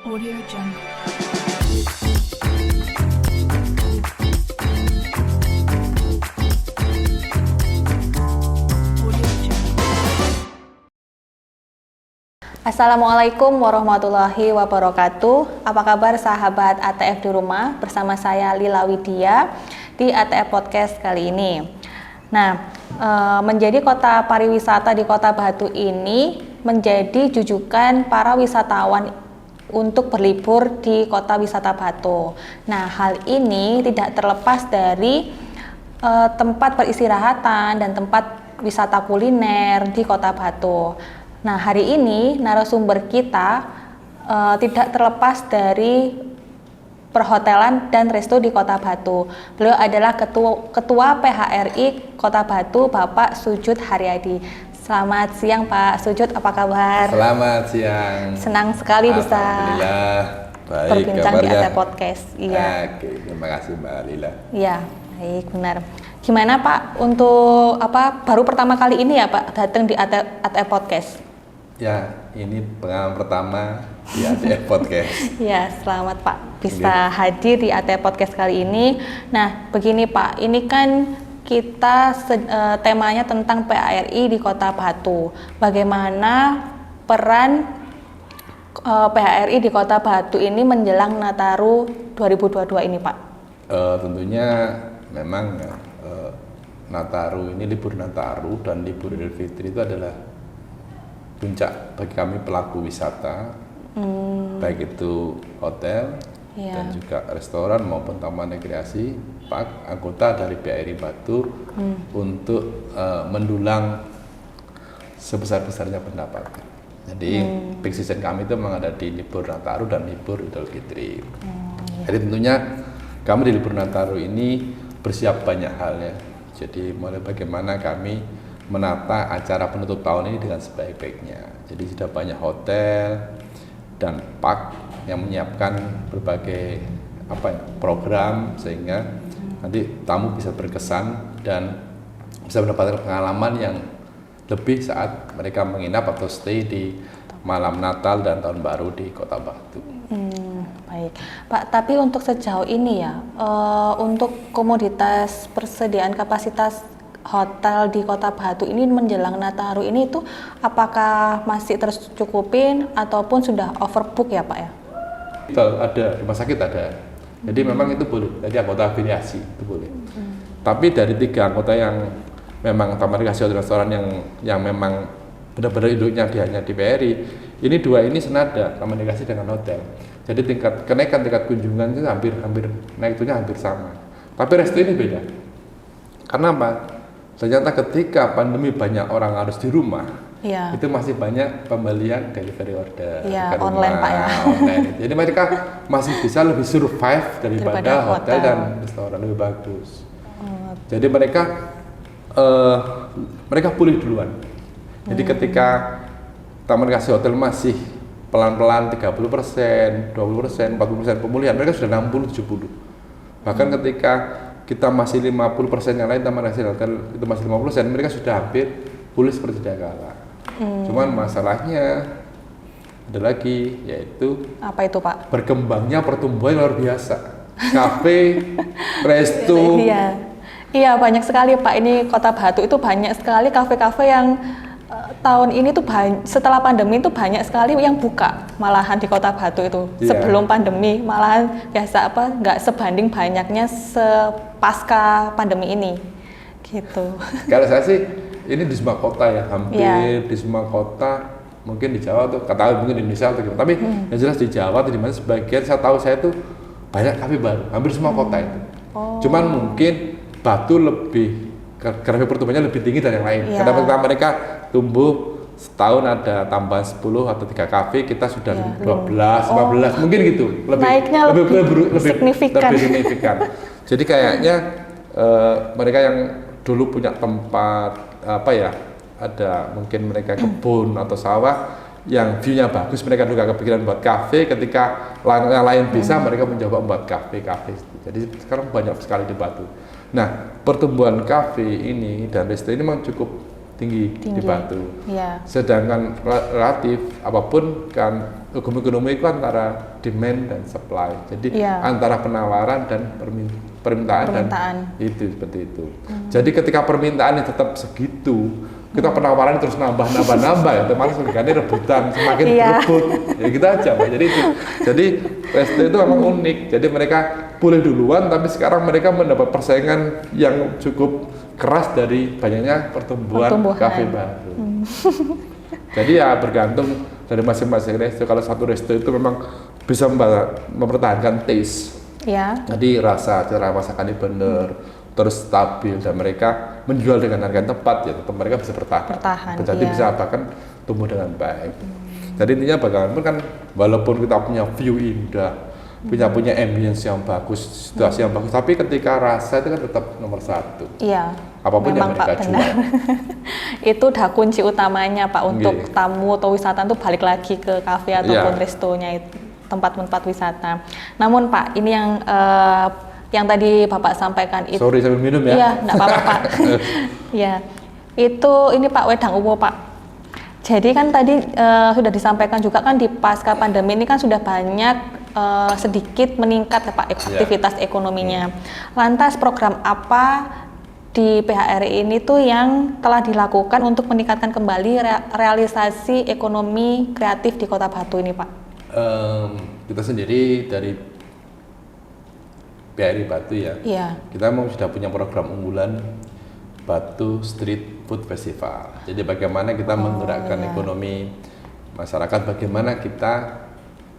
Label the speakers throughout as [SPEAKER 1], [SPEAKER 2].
[SPEAKER 1] Audio Jungle. Audio Jungle.
[SPEAKER 2] Assalamualaikum warahmatullahi wabarakatuh. Apa kabar sahabat ATF di rumah? Bersama saya Lila Widya di ATF Podcast kali ini. Nah, menjadi kota pariwisata di Kota Batu ini menjadi jujukan para wisatawan untuk berlibur di Kota Wisata Batu. Nah, hal ini tidak terlepas dari tempat peristirahatan dan tempat wisata kuliner di Kota Batu. Nah, hari ini narasumber kita tidak terlepas dari perhotelan dan resto di Kota Batu. Beliau adalah Ketua PHRI Kota Batu, Bapak Sujud Haryadi. Selamat siang Pak Sujud, apa kabar?
[SPEAKER 3] Selamat siang.
[SPEAKER 2] Senang sekali bisa
[SPEAKER 3] Alhamdulillah, baik
[SPEAKER 2] berbincang di
[SPEAKER 3] kabarnya.
[SPEAKER 2] ATF Podcast. Iya.
[SPEAKER 3] Oke, terima kasih Mbak Lila.
[SPEAKER 2] Iya, baik, benar. Gimana Pak untuk baru pertama kali ini ya Pak datang di ATF Podcast?
[SPEAKER 3] Ya, ini pengalaman pertama di ATF Podcast.
[SPEAKER 2] Ya, selamat Pak bisa hadir di ATF Podcast kali ini. Nah, begini Pak, ini kan kita temanya tentang PHRI di Kota Batu. Bagaimana peran PHRI di Kota Batu ini menjelang Nataru 2022 ini Pak?
[SPEAKER 3] Tentunya memang Nataru ini, libur Nataru dan libur Idul Fitri itu adalah puncak bagi kami pelaku wisata, baik itu hotel dan juga restoran maupun taman rekreasi, Pak, anggota dari PHRI Batu untuk mendulang sebesar-besarnya pendapatan. Jadi peak season kami itu memang ada di libur Nataru dan libur Idul Fitri. Jadi tentunya kami di libur Nataru ini bersiap banyak hal ya. Jadi mulai bagaimana kami menata acara penutup tahun ini dengan sebaik-baiknya. Jadi sudah banyak hotel dan park yang menyiapkan berbagai program sehingga nanti tamu bisa berkesan dan bisa mendapatkan pengalaman yang lebih saat mereka menginap atau stay di malam Natal dan Tahun Baru di Kota Batu.
[SPEAKER 2] Baik, Pak. Tapi untuk sejauh ini ya, untuk komoditas persediaan kapasitas hotel di Kota Batu ini menjelang Nataru ini itu apakah masih tercukupin ataupun sudah overbook ya Pak ya?
[SPEAKER 3] Itu ada, rumah sakit ada. Jadi memang itu boleh, jadi anggota afiliasi itu boleh. Tapi dari 3 anggota yang memang taman rekreasi atau restoran yang memang benar-benar induknya hanya di PHRI, ini 2 ini senada, taman rekreasi dengan hotel. Jadi kenaikan tingkat kunjungan itu hampir naik itunya hampir sama. Tapi resto ini beda. Karena apa? Ternyata ketika pandemi banyak orang harus di rumah, itu masih banyak pembelian delivery order ke rumah,
[SPEAKER 2] online Pak ya.
[SPEAKER 3] Online. Jadi mereka masih bisa lebih survive daripada hotel dan restoran, lebih bagus. Jadi mereka pulih duluan. Jadi ketika taman kasih hotel masih pelan-pelan 30%, 20%, 40% pemulihan, mereka sudah 60-70. Bahkan ketika kita masih 50% yang lain taman kasih hotel itu masih 50%, mereka sudah hampir pulih seperti sedia kala. Cuman masalahnya ada lagi, yaitu
[SPEAKER 2] apa itu Pak?
[SPEAKER 3] berkembangnya pertumbuhan luar biasa. Kafe, resto.
[SPEAKER 2] Iya, banyak sekali Pak. Ini Kota Batu itu banyak sekali kafe-kafe yang tahun ini tuh setelah pandemi itu banyak sekali yang buka malahan di Kota Batu itu. Sebelum pandemi malahan biasa nggak sebanding banyaknya pasca pandemi ini gitu.
[SPEAKER 3] Kalau saya sih ini di semua kota ya, hampir di semua kota, mungkin di Jawa tuh kata mungkin di Indonesia atau gimana, tapi yang jelas di Jawa atau di mana sebagian saya tuh banyak kafe baru, hampir semua kota itu. Cuman mungkin Batu lebih grafik pertumbuhannya lebih tinggi dari yang lain. Karena mereka tumbuh setahun ada tambahan 10 atau 3 kafe, kita sudah 12, 15 mungkin gitu.
[SPEAKER 2] Naiknya lebih signifikan.
[SPEAKER 3] Jadi kayaknya mereka yang dulu punya tempat ada mungkin mereka kebun atau sawah yang view-nya bagus, mereka juga kepikiran buat kafe. Ketika yang lain bisa, mereka mencoba membuat kafe. Jadi sekarang banyak sekali di Batu. Nah, pertumbuhan kafe ini dan resto ini memang cukup tinggi di Batu.
[SPEAKER 2] Iya.
[SPEAKER 3] Sedangkan relatif apapun kan ekonomi itu antara demand dan supply. Jadi antara penawaran dan permintaan dan itu seperti itu. Jadi ketika permintaannya tetap segitu, kita penawaran terus nambah ya, otomatis harganya rebutan, semakin berebut. Ya gitu aja, Pak. Jadi resto itu memang unik. Jadi mereka boleh duluan, tapi sekarang mereka mendapat persaingan yang cukup keras dari banyaknya pertumbuhan kafe baru. Jadi ya bergantung dari masing-masing resto. Kalau satu resto itu memang bisa mempertahankan taste.
[SPEAKER 2] Ya.
[SPEAKER 3] Jadi rasa, cara masakannya benar, terus stabil, dan mereka menjual dengan harga yang tepat, ya tetap mereka bisa bertahan. Jadi bisa bahkan tumbuh dengan baik. Jadi intinya bagaimanapun kan, walaupun kita punya view indah, punya ambience yang bagus, situasi yang bagus, tapi ketika rasa itu kan tetap nomor satu.
[SPEAKER 2] Iya.
[SPEAKER 3] Apapun yang mereka jual.
[SPEAKER 2] Itu udah kunci utamanya, Pak, untuk tamu atau wisatawan tuh balik lagi ke kafe ataupun restonya itu, tempat-tempat wisata. Namun Pak, ini yang tadi Bapak sampaikan itu.
[SPEAKER 3] Sorry sambil minum ya.
[SPEAKER 2] Iya, enggak apa-apa Pak. Iya. Ini Pak wedang uwo Pak. Jadi kan tadi sudah disampaikan juga kan di pasca pandemi ini kan sudah banyak sedikit meningkat ya Pak aktivitas ekonominya. Lantas program apa di PHRI ini tuh yang telah dilakukan untuk meningkatkan kembali realisasi ekonomi kreatif di Kota Batu ini Pak?
[SPEAKER 3] Kita sendiri dari PHRI Batu ya, kita memang sudah punya program unggulan Batu Street Food Festival. Jadi bagaimana kita menggerakkan ekonomi masyarakat, bagaimana kita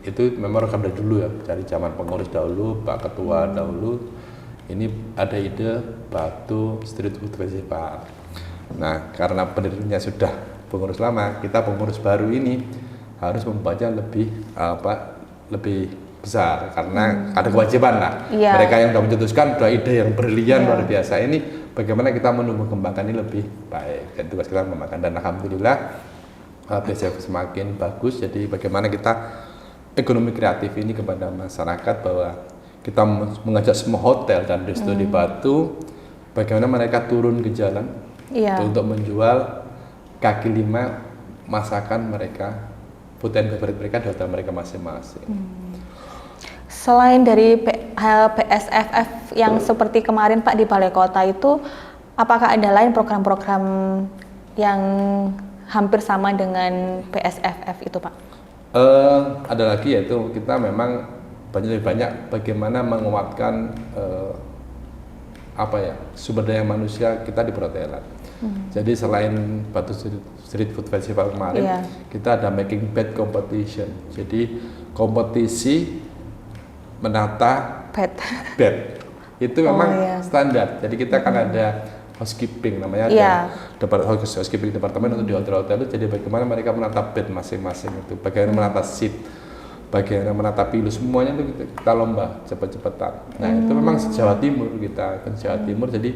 [SPEAKER 3] itu memang program dari dulu ya, dari zaman pengurus dahulu, Pak Ketua dahulu, ini ada ide Batu Street Food Festival. Nah, karena pendirinya sudah pengurus lama, kita pengurus baru ini harus membacanya lebih besar karena ada kewajiban lah. Mereka yang sudah mencetuskan sudah ide yang brilian luar biasa ini, bagaimana kita menumbuh kembangkan ini lebih baik, dan tugas kita mengembangkan, dan alhamdulillah semakin bagus. Jadi bagaimana kita ekonomi kreatif ini kepada masyarakat, bahwa kita mengajak semua hotel dan resto di Batu, bagaimana mereka turun ke jalan untuk menjual kaki lima masakan mereka, food and beverage mereka di hotel mereka masing-masing.
[SPEAKER 2] Selain dari PSFF yang seperti kemarin Pak di Balai Kota itu, apakah ada lain program-program yang hampir sama dengan PSFF itu Pak? Ada
[SPEAKER 3] lagi, yaitu kita memang lebih banyak bagaimana menguatkan sumber daya manusia kita di perhotelan. Jadi selain Batu Street Food Festival kemarin, kita ada making bed competition. Jadi kompetisi menata bed. Itu memang standar. Jadi kita kan ada housekeeping namanya, ada housekeeping departemen untuk di hotel-hotel itu. Jadi bagaimana mereka menata bed masing-masing itu, bagaimana menata seat, bagaimana menata pilu, semuanya itu kita lomba cepet-cepetan. Nah itu memang Jawa Timur, kita kan Jawa Timur, jadi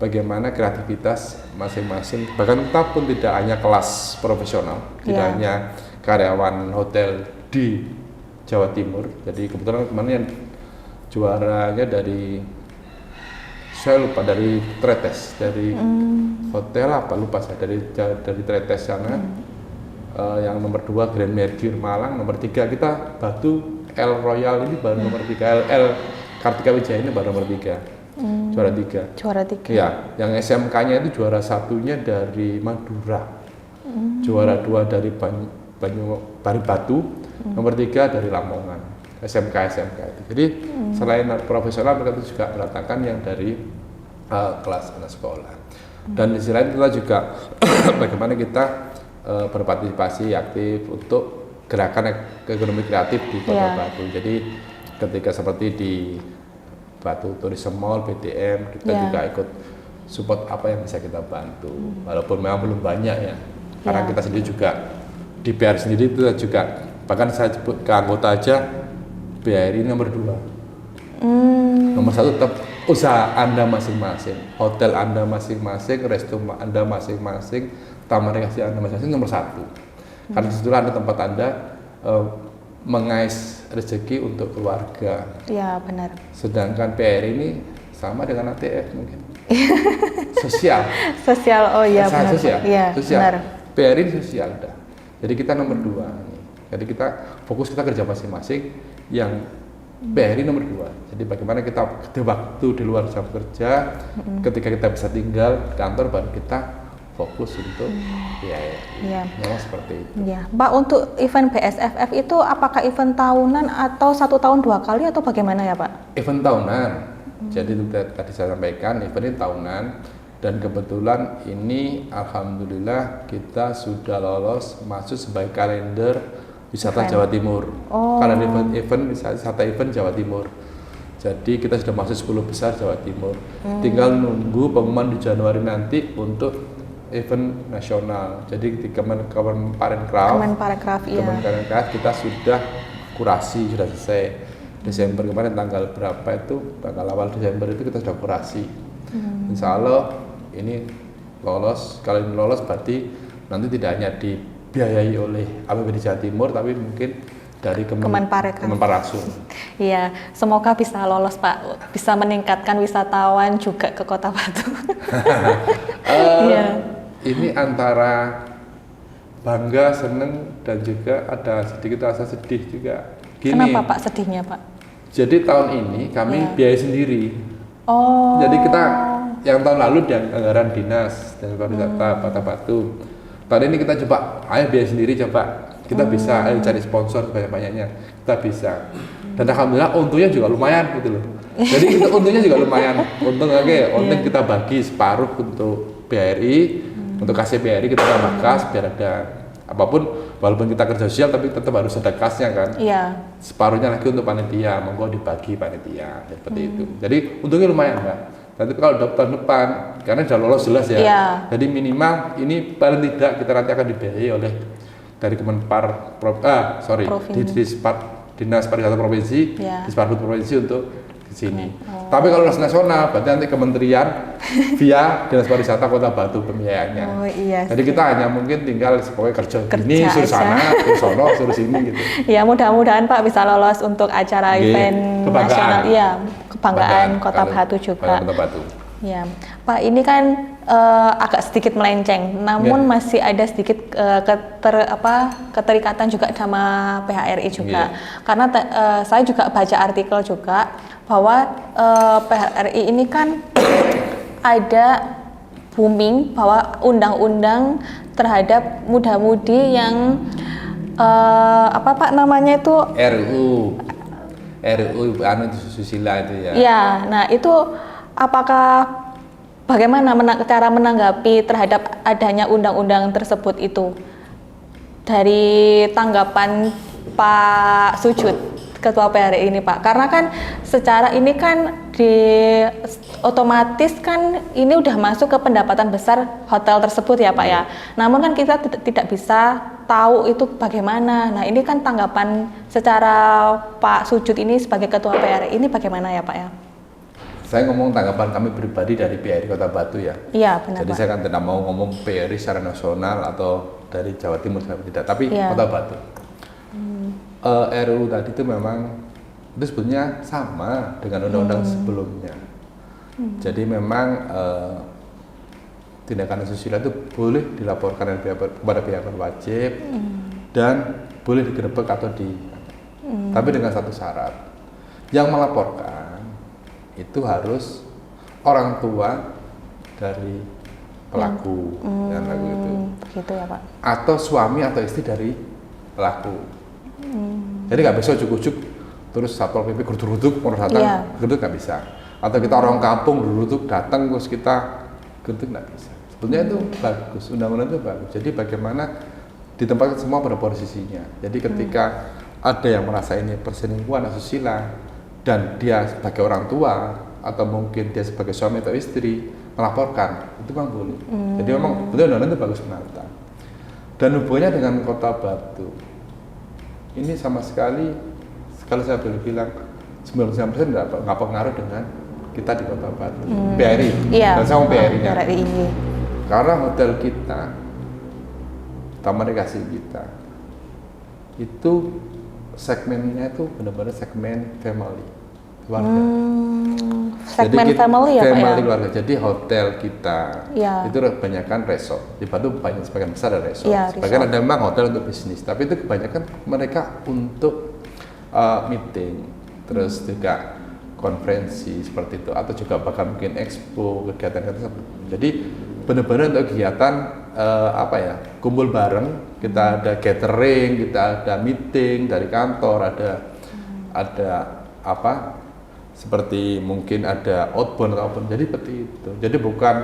[SPEAKER 3] bagaimana kreativitas masing-masing, bahkan kita pun tidak hanya kelas profesional, tidak hanya karyawan hotel di Jawa Timur. Jadi kebetulan kemarin yang juaranya dari, saya lupa, dari Tretes, dari hotel apa lupa saya, dari Tretes sana. Yang nomor 2 Grand Mercure Malang, nomor 3 kita Batu L Royal ini baru nomor 3, L Kartika Wijaya ini baru nomor 3, juara 3. Ya, yang SMK-nya itu juara satunya dari Madura, juara 2 dari Batu, nomor 3 dari Lamongan, SMK itu. Jadi selain profesional, mereka itu juga mendatangkan yang dari kelas anak sekolah. Dan di sisi lain kita juga bagaimana kita berpartisipasi aktif untuk gerakan ekonomi kreatif di Kota Batu. Jadi ketika seperti di Batu Tourism Mall, BTM, kita juga ikut support apa yang bisa kita bantu. Walaupun memang belum banyak ya, karena kita sendiri juga di PR sendiri itu juga, bahkan saya sebut ke anggota aja, BRI nomor 2. Nomor 1 tetap usaha Anda masing-masing, hotel Anda masing-masing, resto Anda masing-masing, taman rekreasi Anda masing-masing nomor 1. Karena disitulah Anda tempat Anda mengais rezeki untuk keluarga.
[SPEAKER 2] Iya benar.
[SPEAKER 3] Sedangkan PR ini sama dengan ATF mungkin. Sosial.
[SPEAKER 2] Sosial, oh iya
[SPEAKER 3] Sangat
[SPEAKER 2] benar.
[SPEAKER 3] sosial.
[SPEAKER 2] Iya,
[SPEAKER 3] Sosial.
[SPEAKER 2] benar.
[SPEAKER 3] BRI sosial udah. Jadi kita nomor 2 nih. Jadi kita fokus kita kerja masing-masing, yang BRI nomor 2. Jadi bagaimana kita di waktu di luar jam kerja, ketika kita bisa tinggal di kantor, baru kita fokus untuk BRI.
[SPEAKER 2] Iya.
[SPEAKER 3] Memang seperti itu.
[SPEAKER 2] Iya, Pak, untuk event BSFF itu apakah event tahunan atau 1 tahun 2 kali atau bagaimana ya Pak?
[SPEAKER 3] Event tahunan. Jadi itu tadi saya sampaikan, event ini tahunan, dan kebetulan ini alhamdulillah kita sudah lolos masuk sebagai kalender wisata Jawa Timur. Kalender event wisata event Jawa Timur. Jadi kita sudah masuk 10 besar Jawa Timur. Tinggal nunggu pengumuman di Januari nanti untuk event nasional. Jadi di
[SPEAKER 2] Kemenparekraf, iya.
[SPEAKER 3] Kemenparekraf kita sudah kurasi, sudah selesai. Desember kemarin tanggal berapa itu, tanggal awal Desember itu kita sudah kurasi. Insya Allah ini lolos. Kalau ini lolos berarti nanti tidak hanya dibiayai oleh APBD Jawa Timur, tapi mungkin dari Kemenparekraf.
[SPEAKER 2] Iya, semoga bisa lolos Pak, bisa meningkatkan wisatawan juga ke Kota Batu. Iya.
[SPEAKER 3] Ini antara bangga, seneng, dan juga ada sedikit rasa sedih juga. Gini,
[SPEAKER 2] kenapa Pak sedihnya Pak?
[SPEAKER 3] jadi tahun ini kami biaya sendiri.
[SPEAKER 2] Oh.
[SPEAKER 3] Jadi kita yang tahun lalu dan anggaran dinas dan pariwisata Kota Batu. Tahun ini kita coba, ayo biaya sendiri coba. Kita bisa, ayo cari sponsor sebanyak-banyaknya. Kita bisa. Dan alhamdulillah untungnya juga lumayan gitu loh. Jadi kita untungnya juga lumayan. Untung kita bagi separuh untuk BRI, untuk kasih BRI kita tambah kas biar ada apapun, walaupun kita kerja sosial tapi tetap harus ada kasnya kan.
[SPEAKER 2] Iya.
[SPEAKER 3] Separuhnya lagi untuk panitia, monggo dibagi panitia seperti itu. Jadi untungnya lumayan Mbak. Tapi kalau tahun depan, karena sudah lolos jelas ya.
[SPEAKER 2] Iya.
[SPEAKER 3] Jadi minimal ini paling tidak kita nanti akan dibiayai oleh dari Dinas Pariwisata Provinsi, Disparbud Provinsi untuk di sini. Tapi kalau lolos nasional, berarti nanti kementerian via Dinas Pariwisata Kota Batu pembiayaannya.
[SPEAKER 2] Oh iya.
[SPEAKER 3] Jadi kita hanya mungkin tinggal pokoknya kerja ini, suruh sana, suruh sono, suruh sini gitu.
[SPEAKER 2] Ya mudah-mudahan Pak bisa lolos untuk acara event nasional. Iya, kebanggaan Kota Batu juga.
[SPEAKER 3] Kota Batu.
[SPEAKER 2] Ya, Pak, ini kan agak sedikit melenceng, namun masih ada sedikit keterikatan juga sama PHRI juga. Karena saya juga baca artikel juga bahwa PHRI ini kan ada booming bahwa undang-undang terhadap muda-mudi yang apa Pak namanya itu
[SPEAKER 3] RUU susila itu ya.
[SPEAKER 2] Iya, nah itu apakah bagaimana cara menanggapi terhadap adanya undang-undang tersebut itu dari tanggapan Pak Sujud, Ketua PHRI ini Pak? Karena kan secara ini kan otomatis kan ini udah masuk ke pendapatan besar hotel tersebut ya Pak ya. Namun kan kita tidak bisa tahu itu bagaimana. Nah ini kan tanggapan secara Pak Sujud ini sebagai Ketua PHRI ini bagaimana ya Pak ya?
[SPEAKER 3] Saya ngomong tanggapan kami pribadi dari PHRI Kota Batu ya.
[SPEAKER 2] Iya benar.
[SPEAKER 3] Jadi
[SPEAKER 2] Pak,
[SPEAKER 3] saya kan tidak mau ngomong PHRI secara nasional atau dari Jawa Timur tidak, tapi Kota Batu. RUU tadi itu memang itu sebetulnya sama dengan undang-undang sebelumnya. Jadi memang tindakan asusila itu boleh dilaporkan kepada pihak berwajib dan boleh digerebek atau tapi dengan satu syarat, yang melaporkan itu harus orang tua dari pelaku dan lagu itu,
[SPEAKER 2] gitu ya Pak.
[SPEAKER 3] Atau suami atau istri dari pelaku. Jadi nggak bisa ujuk-ujuk terus Satpol PP geruduk-geruduk mau datang, geruduk nggak bisa. Atau kita orang kampung geruduk datang terus kita geruduk nggak bisa. Sebetulnya itu bagus, undang-undang itu bagus. Jadi bagaimana ditempatkan semua pada posisinya. Jadi ketika ada yang merasa ini perselingkuhan asusila dan dia sebagai orang tua atau mungkin dia sebagai suami atau istri melaporkan, itu memang boleh. Jadi memang betul undang-undang itu bagus menata. Dan hubungannya dengan Kota Batu ini sama sekali, kalau saya boleh bilang 99% nggak pengaruh dengan kita di Kota Batu, PHRI, dan sama PHRI-nya. Karena hotel kita, taman rekreasi kita, itu segmennya itu benar-benar segmen family. keluarga.
[SPEAKER 2] Segmen
[SPEAKER 3] Jadi
[SPEAKER 2] family ya Pak ya?
[SPEAKER 3] family keluarga. Jadi hotel kita
[SPEAKER 2] Ya.
[SPEAKER 3] itu kebanyakan resort. Di Batu banyak sebagian besar ada resort.
[SPEAKER 2] Ya,
[SPEAKER 3] Sebagian
[SPEAKER 2] resort.
[SPEAKER 3] ada memang hotel untuk bisnis, tapi itu kebanyakan mereka untuk meeting, terus juga konferensi seperti itu, atau juga bahkan mungkin expo, kegiatan-kegiatan. Jadi benar-benar untuk kegiatan apa ya, kumpul bareng. Kita ada catering, kita ada meeting dari kantor, ada apa? Seperti mungkin ada outbound atau outbound, jadi seperti itu. Jadi bukan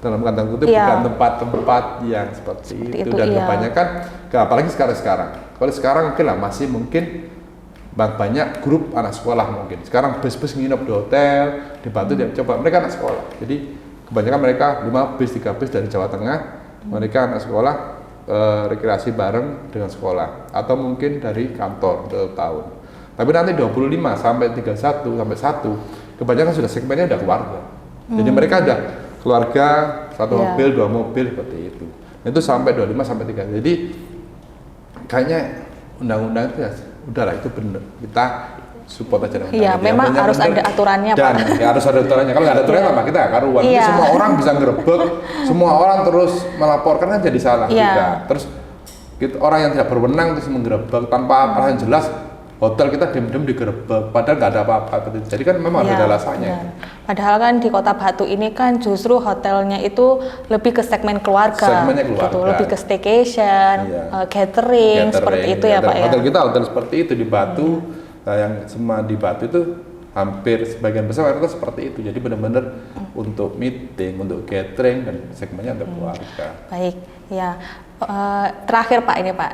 [SPEAKER 3] dalam kata kutip bukan tempat-tempat yang seperti itu. Dan kebanyakan, apalagi sekarang. Kalau sekarang mungkin lah masih mungkin banyak grup anak sekolah mungkin. Sekarang bus-bus nginep di hotel, di Batu dia coba mereka anak sekolah. Jadi kebanyakan mereka 5 bis, 3 bis dari Jawa Tengah, mereka anak sekolah rekreasi bareng dengan sekolah atau mungkin dari kantor tahun. Tapi nanti 25 sampai 31 sampai 1 kebanyakan sudah segmennya udah keluarga. Jadi mereka ada keluarga, 1 mobil, 2 mobil seperti itu. Itu sampai 25 sampai 3. Jadi kayaknya undang-undang itu ya udahlah itu benar. Kita support aja dengan
[SPEAKER 2] Iya, memang harus ada aturannya
[SPEAKER 3] dan
[SPEAKER 2] Pak.
[SPEAKER 3] ya harus ada aturannya. Kalau nggak ada aturannya apa kita karuan. Ini semua orang bisa ngerebek, semua orang terus melaporkan kan jadi salah juga. Terus orang yang tidak berwenang terus menggerebek tanpa alasan jelas, hotel kita diam-diam digerebek padahal nggak ada apa-apa. Jadi kan memang ada alasannya.
[SPEAKER 2] Padahal kan di Kota Batu ini kan justru hotelnya itu lebih ke segmen keluarga, gitu, lebih ke staycation, catering, seperti itu ya Pak ya.
[SPEAKER 3] Hotel kita hotel seperti itu di Batu. Yang semua di Batu itu hampir sebagian besar itu seperti itu. Jadi benar-benar untuk meeting, untuk catering dan segmennya untuk keluarga.
[SPEAKER 2] Baik, ya. Terakhir Pak ini Pak.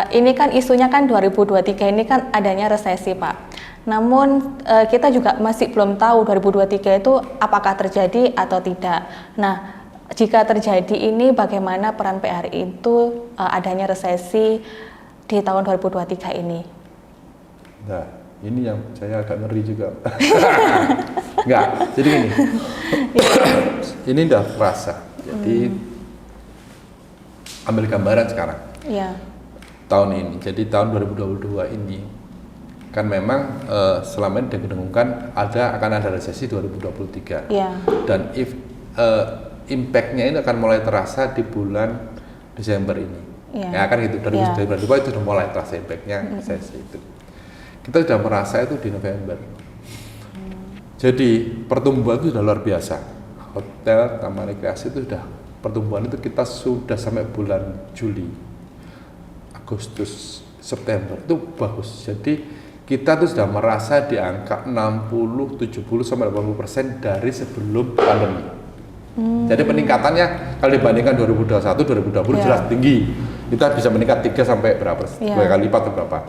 [SPEAKER 2] Ini kan isunya kan 2023 ini kan adanya resesi Pak. Namun kita juga masih belum tahu 2023 itu apakah terjadi atau tidak. Nah, jika terjadi ini bagaimana peran PRI itu adanya resesi di tahun 2023 ini?
[SPEAKER 3] Nah, ini yang saya agak ngeri juga. Enggak, jadi gini. Ini udah terasa. Jadi ambil gambaran sekarang.
[SPEAKER 2] Iya.
[SPEAKER 3] Tahun ini. Jadi tahun 2022 ini kan memang selama ini didengungkan akan ada resesi 2023.
[SPEAKER 2] Iya.
[SPEAKER 3] Dan impact-nya ini akan mulai terasa di bulan Desember ini. Ya kan gitu. 2022 itu sudah mulai terasa impact-nya resesi itu. Kita sudah merasa itu di November. Jadi pertumbuhan itu sudah luar biasa. Hotel, taman rekreasi itu sudah pertumbuhan itu kita sudah sampai bulan Juli, Agustus, September itu bagus. Jadi kita tuh sudah merasa di angka 60, 70 sampai 80% dari sebelum pandemi. Jadi peningkatannya kalau dibandingkan 2021, 2020 jelas tinggi. Kita bisa meningkat 3 sampai berapa? 2 kali lipat atau berapa?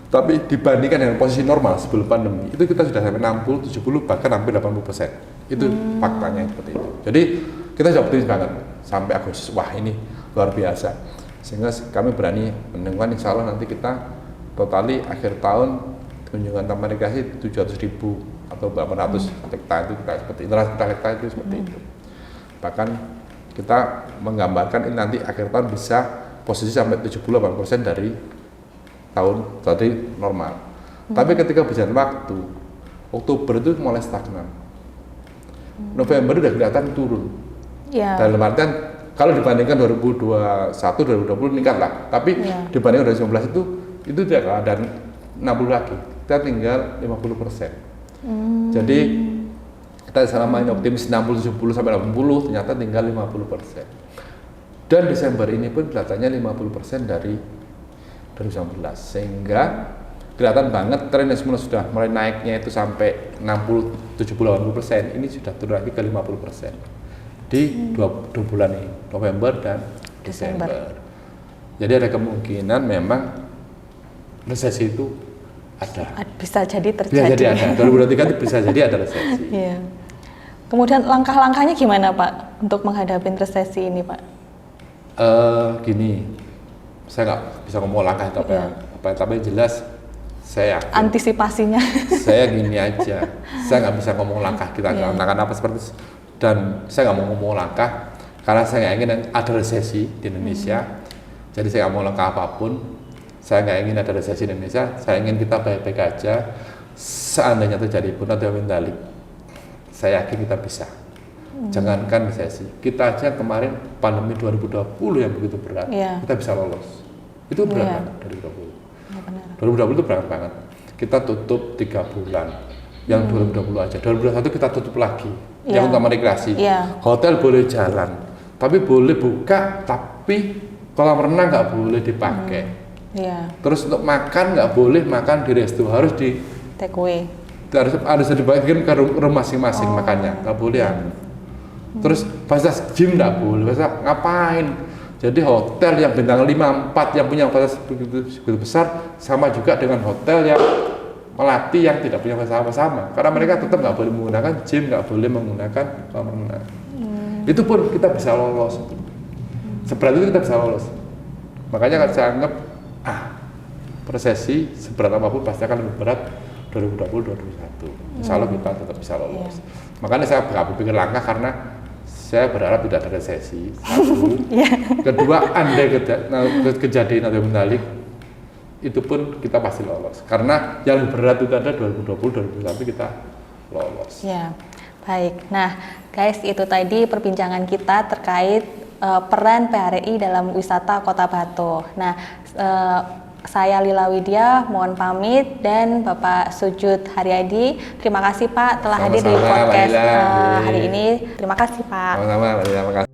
[SPEAKER 3] Tapi dibandingkan dengan posisi normal sebelum pandemi, itu kita sudah sampai 60, 70, bahkan hampir 80%. Itu faktanya seperti itu. Jadi kita sudah optimis banget sampai Agustus. Wah ini luar biasa. Sehingga kami berani menentukan insya Allah nanti kita totali akhir tahun kunjungan taman rekreasi 700.000 atau 800 hektar itu kita seperti itu. Hektar itu seperti itu. Bahkan kita menggambarkan ini nanti akhir tahun bisa posisi sampai 70-80% dari tahun tadi normal. Tapi ketika berjalan waktu, Oktober itu mulai stagnan. November udah kelihatan turun. Dalam artian kalau dibandingkan 2021, 2020 meningkat lah. Tapi dibandingkan 2019 itu tidak ada 60 lagi. Kita tinggal 50%. Jadi kita selama ini optimis 60, 70 sampai 80, ternyata tinggal 50%. Dan Desember ini pun kelihatannya 50% dari 2019, sehingga kelihatan banget tren yang semula sudah mulai naiknya itu sampai 60, 70, 80%, ini sudah turun lagi ke 50% di dua bulan ini, November dan Desember. Jadi ada kemungkinan memang resesi itu ada.
[SPEAKER 2] Bisa jadi terjadi.
[SPEAKER 3] Bisa jadi ada. 2023 itu bisa jadi ada resesi.
[SPEAKER 2] Iya. Kemudian langkah-langkahnya gimana Pak untuk menghadapi resesi ini Pak?
[SPEAKER 3] Gini. Saya nggak bisa ngomong langkah itu apa, tapi jelas saya yakin,
[SPEAKER 2] antisipasinya.
[SPEAKER 3] Saya gini aja, saya nggak bisa ngomong langkah kita akan apa seperti, dan saya nggak mau ngomong langkah karena saya nggak ingin ada resesi di Indonesia. Jadi saya nggak mau langkah apapun. Saya nggak ingin ada resesi di Indonesia. Saya ingin kita baik-baik aja. seandainya terjadi pun ada mentalik, saya yakin kita bisa. Jangankan resesi, kita aja kemarin pandemi 2020 yang begitu berat, kita bisa lolos. Itu berat banget 2020. 2020 itu berat banget. Kita tutup 3 bulan, yang 2020 aja. 2021 kita tutup lagi, yang utama rekreasi. Hotel boleh jalan, tapi boleh buka, tapi kolam renang nggak boleh dipakai. Terus untuk makan nggak boleh makan di resto, harus di
[SPEAKER 2] take away.
[SPEAKER 3] Harus dibagikan ke rumah masing-masing makannya, nggak boleh. Terus fasilitas gym nggak boleh, ngapain? Jadi hotel yang bintang 5, 4 yang punya fasilitas begitu besar sama juga dengan hotel yang melatih yang tidak punya fasilitas sama, karena mereka tetap nggak boleh menggunakan gym, nggak boleh menggunakan kolam renang. Itu pun kita bisa lolos. Seberat itu kita bisa lolos. Makanya kan saya anggap resesi seberat apapun pasti akan lebih berat 2020-2021. Insya Allah kita tetap bisa lolos. Makanya saya nggak berpikir langkah karena saya berharap tidak ada resesi. Satu, kedua, andai kejadian atau mentalik, itu pun kita pasti lolos. Karena yang berat itu ada 2020-2021 kita lolos.
[SPEAKER 2] Ya, baik. Nah, guys, itu tadi perbincangan kita terkait peran PHRI dalam wisata Kota Batu. Nah, saya Lila Widya, mohon pamit, dan Bapak Sujud Haryadi, terima kasih Pak telah hadir di podcast hari ini. Terima kasih Pak.
[SPEAKER 3] Sama-sama, terima kasih.